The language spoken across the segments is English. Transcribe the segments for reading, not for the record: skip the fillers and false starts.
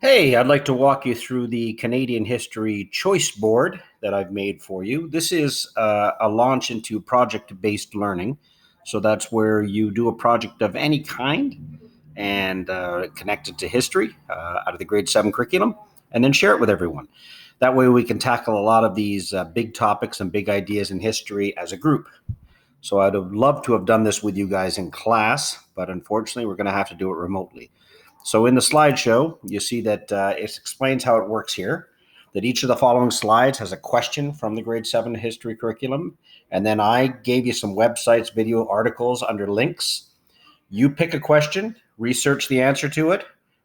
Hey, I'd like to walk you through the Canadian History Choice Board that I've made for you. This is a launch into project-based learning. So that's where you do a project of any kind and connect it to history out of the grade 7 curriculum and then share it with everyone. That way we can tackle a lot of these big topics and big ideas in history as a group. So I'd have loved to have done this with you guys in class, but unfortunately we're going to have to do it remotely. So in the slideshow, you see that it explains how it works here, that each of the following slides has a question from the grade 7 history curriculum. And then I gave you some websites, video articles under links. You pick a question, research the answer to it,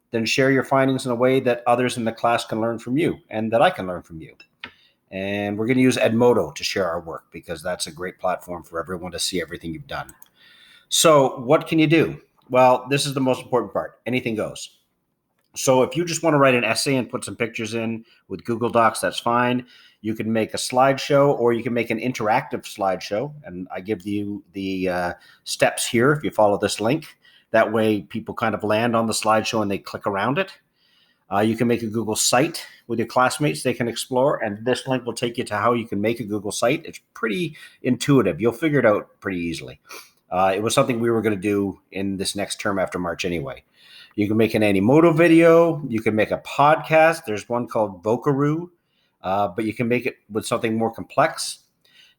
then share your findings in a way that others in the class can learn from you and that I can learn from you. And we're going to use Edmodo to share our work because that's a great platform for everyone to see everything you've done. So what can you do? Well, this is the most important part. Anything goes. So if you just want to write an essay and put some pictures in with Google Docs, that's fine. You can make a slideshow or you can make an interactive slideshow. And I give you the steps here if you follow this link. That way people kind of land on the slideshow and they click around it. You can make a Google site with your classmates. They can explore, and this link will take you to how you can make a Google site. It's pretty intuitive. You'll figure it out pretty easily. It was something we were going to do in this next term after March anyway. You can make an Animoto video. You can make a podcast. There's one called Vocaroo, but you can make it with something more complex.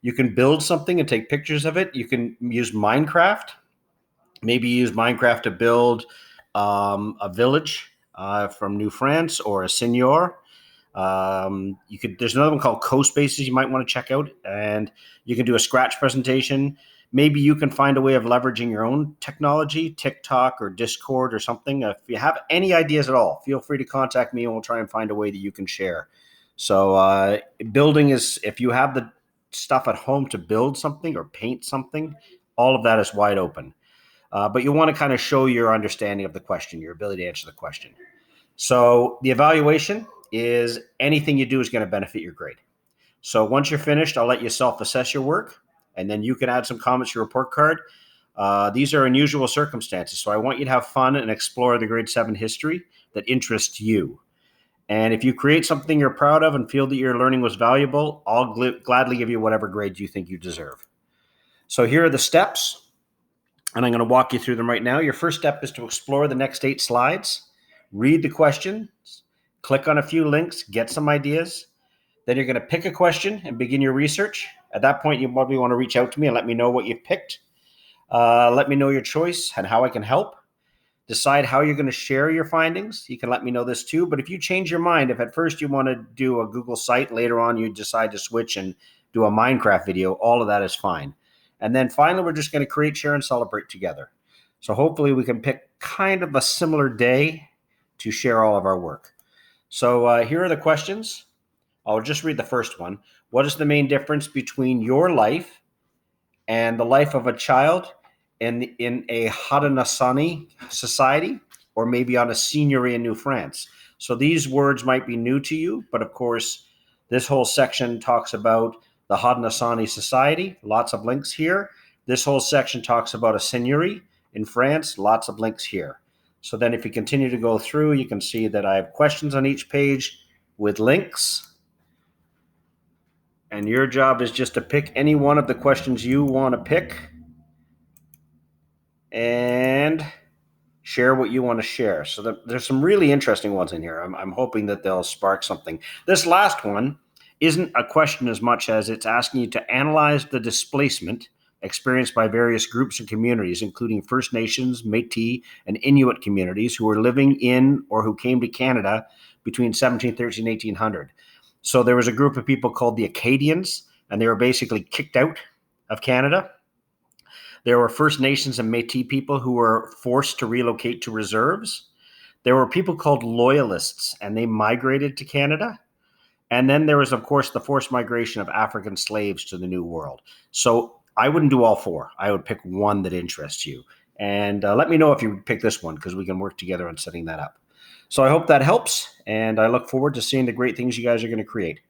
You can build something and take pictures of it. You can use Minecraft. Maybe use Minecraft to build a village from New France or a seigneur. There's another one called CoSpaces you might want to check out, and you can do a Scratch presentation. Maybe you can find a way of leveraging your own technology, TikTok or Discord or something. If you have any ideas at all, feel free to contact me and we'll try and find a way that you can share. So building is, if you have the stuff at home to build something or paint something, all of that is wide open. But you want to kind of show your understanding of the question, your ability to answer the question. So the evaluation is anything you do is going to benefit your grade. So once you're finished, I'll let you self-assess your work, and then you can add some comments to your report card. These are unusual circumstances, so I want you to have fun and explore the grade 7 history that interests you. And if you create something you're proud of and feel that your learning was valuable, I'll gladly give you whatever grade you think you deserve. So here are the steps, and I'm going to walk you through them right now. Your first step is to explore the next 8 slides. Read the questions, click on a few links, get some ideas. Then you're going to pick a question and begin your research. At that point, you probably want to reach out to me and let me know what you've picked. Let me know your choice and how I can help. Decide how you're going to share your findings. You can let me know this too. But if you change your mind, if at first you want to do a Google site, later on you decide to switch and do a Minecraft video, all of that is fine. And then finally, we're just going to create, share, and celebrate together. So hopefully we can pick kind of a similar day to share all of our work. So here are the questions. I'll just read the first one. What is the main difference between your life and the life of a child in a Haudenosaunee society, or maybe on a seigneury in New France? So these words might be new to you, but of course, this whole section talks about the Haudenosaunee society. Lots of links here. This whole section talks about a seigneury in France. Lots of links here. So then if you continue to go through, you can see that I have questions on each page with links. And your job is just to pick any one of the questions you want to pick and share what you want to share. So there's some really interesting ones in here. I'm hoping that they'll spark something. This last one isn't a question as much as it's asking you to analyze the displacement experienced by various groups and communities, including First Nations, Métis, and Inuit communities who were living in or who came to Canada between 1713 and 1800. So there was a group of people called the Acadians, and they were basically kicked out of Canada. There were First Nations and Métis people who were forced to relocate to reserves. There were people called Loyalists, and they migrated to Canada. And then there was, of course, the forced migration of African slaves to the New World. So I wouldn't do all 4. I would pick one that interests you. And let me know if you pick this one, because we can work together on setting that up. So I hope that helps, and I look forward to seeing the great things you guys are going to create.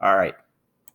All right.